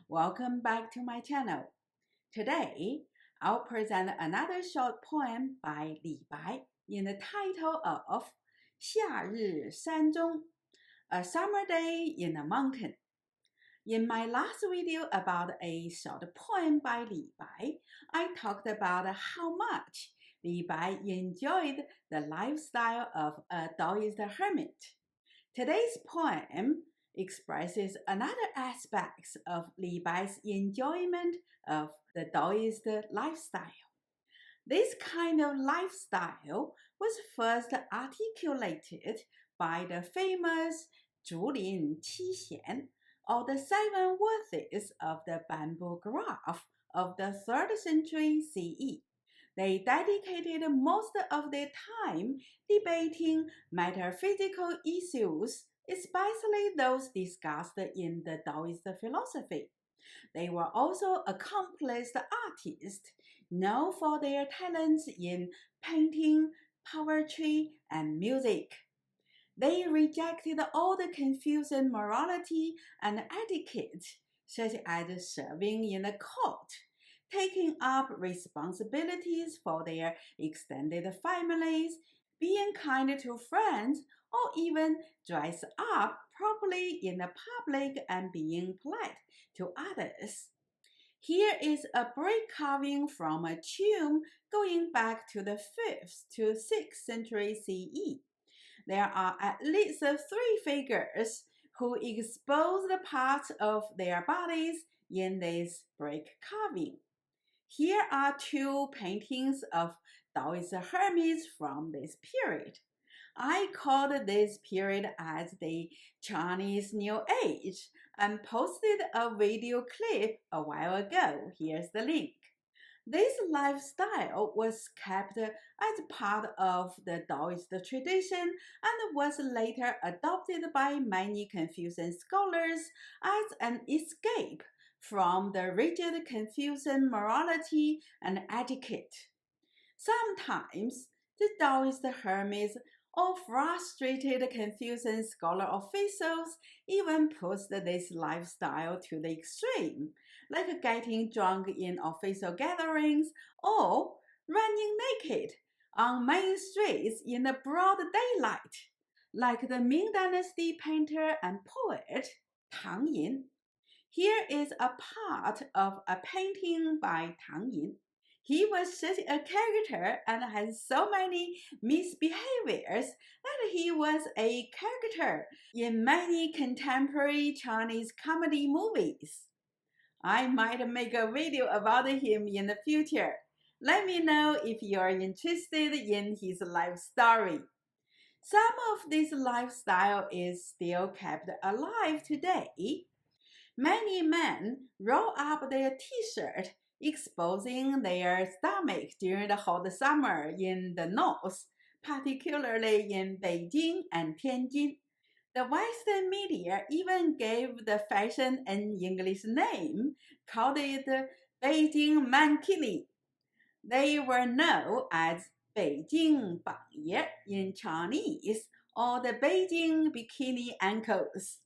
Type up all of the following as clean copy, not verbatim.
Welcome back to my channel. Today, I'll present another short poem by Li Bai in the title of 夏日山中, a summer day in the mountain. In my last video about a short poem by Li Bai, I talked about how much Li Bai enjoyed the lifestyle of a Taoist hermit. Today's poem expresses another aspect of Li Bai's enjoyment of the Taoist lifestyle. This kind of lifestyle was first articulated by the famous Zhulin Qixian, or the seven worthies of the bamboo graph of the 3rd century CE. They dedicated most of their time debating metaphysical issues, especially those discussed in the Taoist philosophy. They were also accomplished artists, known for their talents in painting, poetry, and music. They rejected all the Confucian morality and etiquette, such as serving in the court, taking up responsibilities for their extended families, being kind to friends, or even dress up properly in the public and being polite to others. Here is a brick carving from a tomb going back to the 5th to 6th century CE. There are at least 3 figures who expose the parts of their bodies in this brick carving. Here are 2 paintings of Taoist hermits from this period. I called this period as the Chinese New Age and posted a video clip a while ago. Here's the link. This lifestyle was kept as part of the Taoist tradition and was later adopted by many Confucian scholars as an escape from the rigid Confucian morality and etiquette. Sometimes the Taoist hermits or frustrated Confucian scholar officials even pushed this lifestyle to the extreme, like getting drunk in official gatherings or running naked on main streets in the broad daylight, like the Ming Dynasty painter and poet Tang Yin. Here is a part of a painting by Tang Yin. He was such a character and had so many misbehaviors that he was a character in many contemporary Chinese comedy movies. I might make a video about him in the future. Let me know if you are interested in his life story. Some of this lifestyle is still kept alive today. Many men roll up their t-shirt, exposing their stomach during the hot summer in the north, particularly in Beijing and Tianjin. The Western media even gave the fashion an English name, called it Beijing Mankini. They were known as Beijing Bangye in Chinese, or the Beijing Bikini Ankles.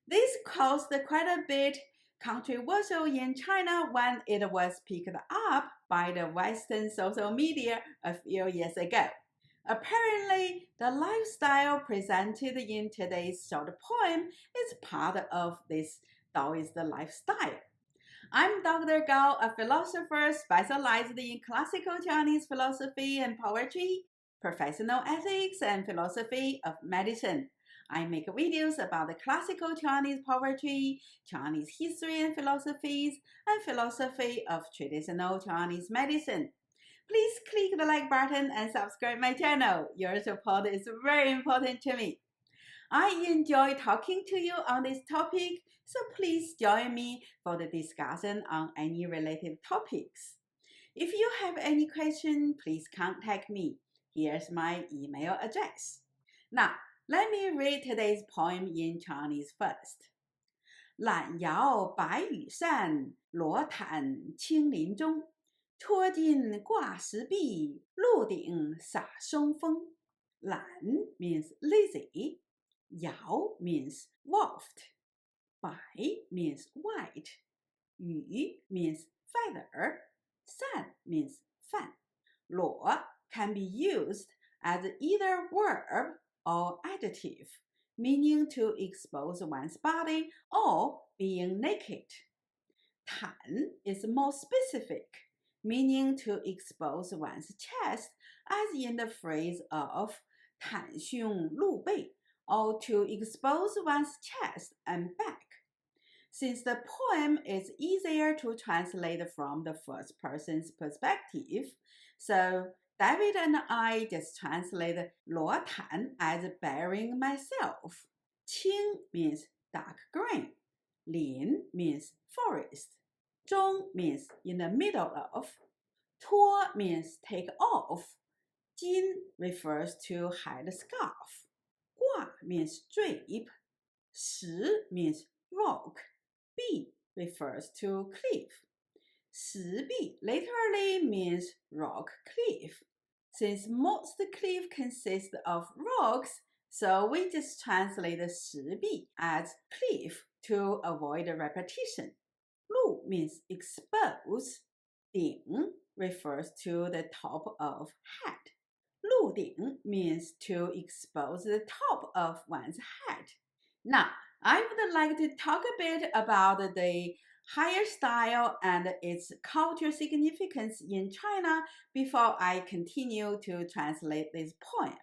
This caused quite a bit controversial in China when it was picked up by the Western social media a few years ago. Apparently, the lifestyle presented in today's short poem is part of this Taoist lifestyle. I'm Dr. Gao, a philosopher specialized in classical Chinese philosophy and poetry, professional ethics, and philosophy of medicine. I make videos about the classical Chinese poetry, Chinese history and philosophies, and philosophy of traditional Chinese medicine. Please click the like button and subscribe my channel. Your support is very important to me. I enjoy talking to you on this topic, so please join me for the discussion on any related topics. If you have any question, please contact me. Here's my email address. Now, let me read today's poem in Chinese first. 懒摇白羽扇，罗毯青林中。脱尽挂石壁，鹿顶洒松风。懒 means lazy. Yao means waft. Bai means white. yu means feather, san means fan. 裸 can be used as either verb or adjective, meaning to expose one's body or being naked. 坦 is more specific, meaning to expose one's chest, as in the phrase of 袒胸露背, or to expose one's chest and back. Since the poem is easier to translate from the first person's perspective, so David and I just translate 裸坦 as bearing myself. 青 means dark green. 林 means forest. 中 means in the middle of. 脱 means take off. 巾 refers to hide scarf. 挂 means drape. 石 means rock. 壁 refers to cliff. 石壁 literally means rock cliff. Since most cliff consist of rocks, so we just translate 石壁 as cliff to avoid repetition. 露 means expose. 顶 refers to the top of head. 鹿顶 means to expose the top of one's head. Now, I would like to talk a bit about the higher style and its cultural significance in China before I continue to translate this poem.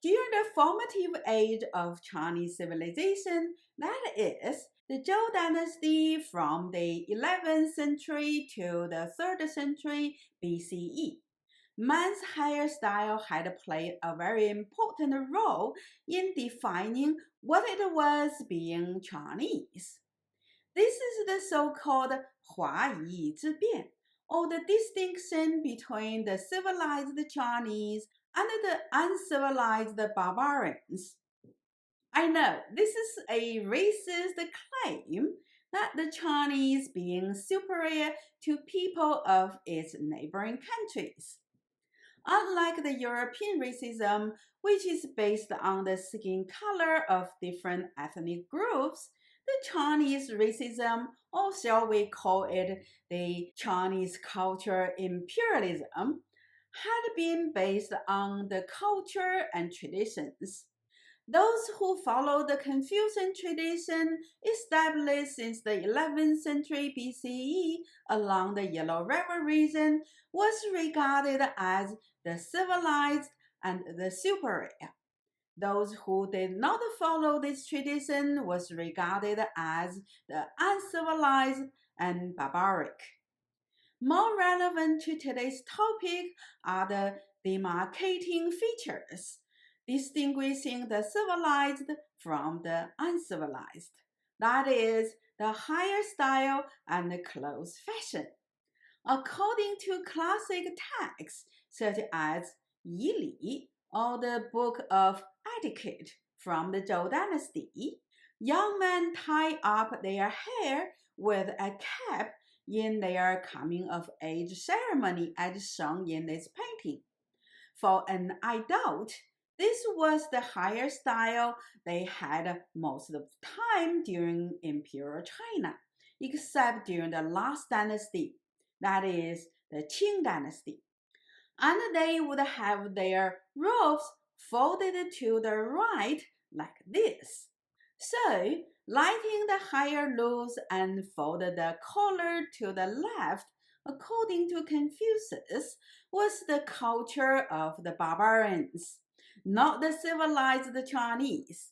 During the formative age of Chinese civilization, that is, the Zhou dynasty from the 11th century to the 3rd century BCE, man's higher style had played a very important role in defining what it was being Chinese. This is the so-called 华夷之变, or the distinction between the civilized Chinese and the uncivilized barbarians. I know this is a racist claim that the Chinese being superior to people of its neighboring countries. Unlike the European racism, which is based on the skin color of different ethnic groups, the Chinese racism, or shall we call it the Chinese culture imperialism, had been based on the culture and traditions. Those who follow the Confucian tradition established since the 11th century BCE along the Yellow River region was regarded as the civilized and the superior. Those who did not follow this tradition was regarded as the uncivilized and barbaric. More relevant to today's topic are the demarcating features, distinguishing the civilized from the uncivilized. That is, the higher style and the clothes fashion. According to classic texts such as Yi Li, or the Book of Etiquette from the Zhou dynasty, young men tie up their hair with a cap in their coming-of-age ceremony as shown in this painting. For an adult, this was the higher style they had most of the time during Imperial China, except during the last dynasty, that is, the Qing dynasty. And they would have their robes folded to the right like this. So, lighting the higher loose and fold the collar to the left, according to Confucius, was the culture of the barbarians, not the civilized Chinese.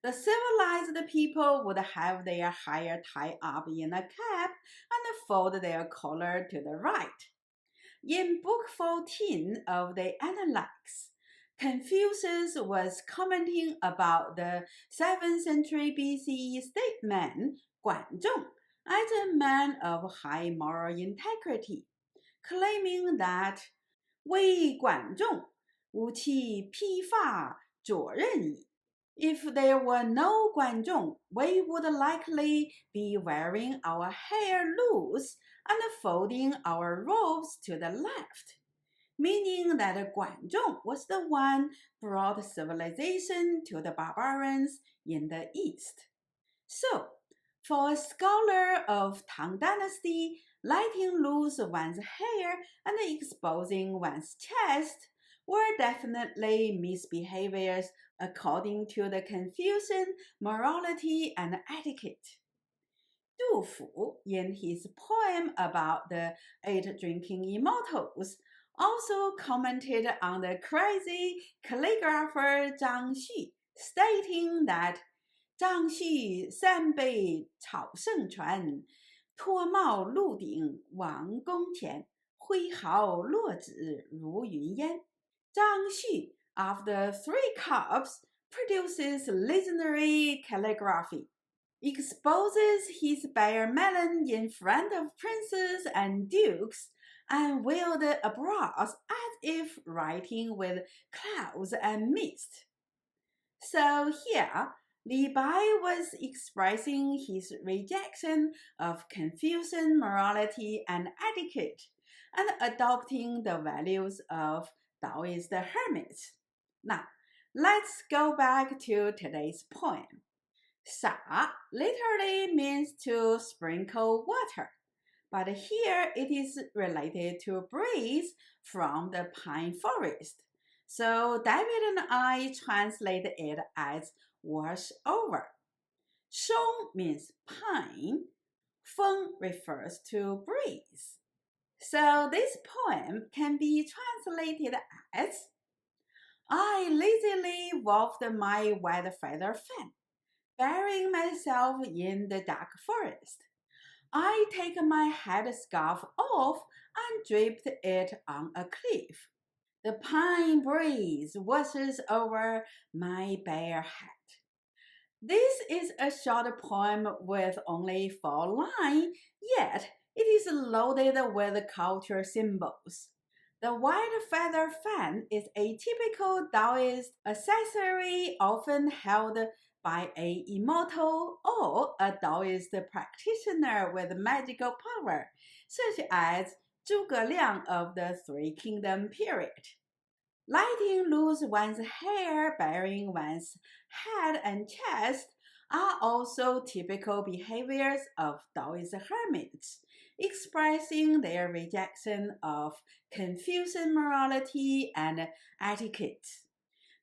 The civilized people would have their hair tied up in a cap and fold their collar to the right. In Book 14 of the Analects, Confucius was commenting about the 7th century BCE statesman Guanzhong as a man of high moral integrity, claiming that 为管仲，吾妻披发左衽矣. If there were no Guanzhong, we would likely be wearing our hair loose and folding our robes to the left, meaning that Guanzhong was the one brought civilization to the barbarians in the east. So, For a scholar of Tang Dynasty, letting loose one's hair and exposing one's chest were definitely misbehaviors according to the Confucian morality and etiquette. Du Fu, in his poem about the 8 drinking immortals, also commented on the crazy calligrapher Zhang Xu, stating that 张旭三杯草圣传，脱帽鹿鼎王宫前，挥毫落纸如云烟。张旭, of the 3 cups, produces legendary calligraphy, exposes his bare melon in front of princes and dukes, and wielded a brass as if writing with clouds and mist. So here, Li Bai was expressing his rejection of Confucian morality and etiquette and adopting the values of Taoist hermits. Now, let's go back to today's poem. Sha literally means to sprinkle water, but here it is related to breeze from the pine forest. So David and I translate it as wash over. Shong means pine. Feng refers to breeze. So this poem can be translated as I lazily waved my white feather fan, burying myself in the dark forest. I take my headscarf off and draped it on a cliff. The pine breeze washes over my bare head. This is a short poem with only 4 lines, yet it is loaded with culture symbols. The white feather fan is a typical Taoist accessory often held by an immortal or a Taoist practitioner with magical power, such as Zhuge Liang of the Three Kingdom period. Letting loose one's hair, baring one's head and chest are also typical behaviors of Taoist hermits, expressing their rejection of Confucian morality and etiquette.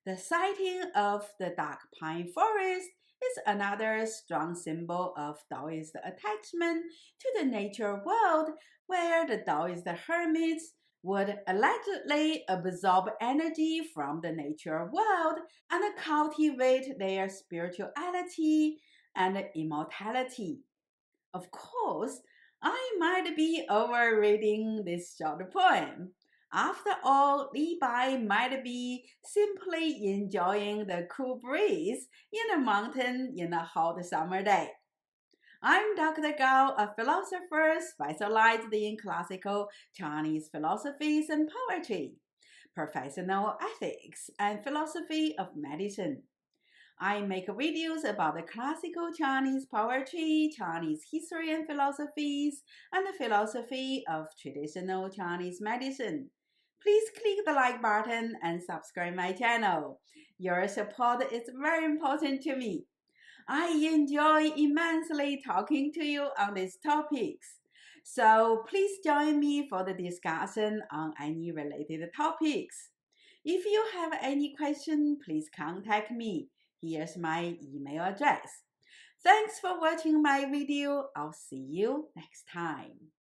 The sighting of the dark pine forest is another strong symbol of Taoist attachment to the nature world, where the Taoist hermits would allegedly absorb energy from the nature world and cultivate their spirituality and immortality. Of course, I might be overreading this short poem. After all, Li Bai might be simply enjoying the cool breeze in a mountain in a hot summer day. I'm Dr. Gao, a philosopher specialized in classical Chinese philosophies and poetry, professional ethics, and philosophy of medicine. I make videos about the classical Chinese poetry, Chinese history and philosophies, and the philosophy of traditional Chinese medicine. Please click the like button and subscribe my channel. Your support is very important to me. I enjoy immensely talking to you on these topics. So please join me for the discussion on any related topics. If you have any question, please contact me. Here's my email address. Thanks for watching my video. I'll see you next time.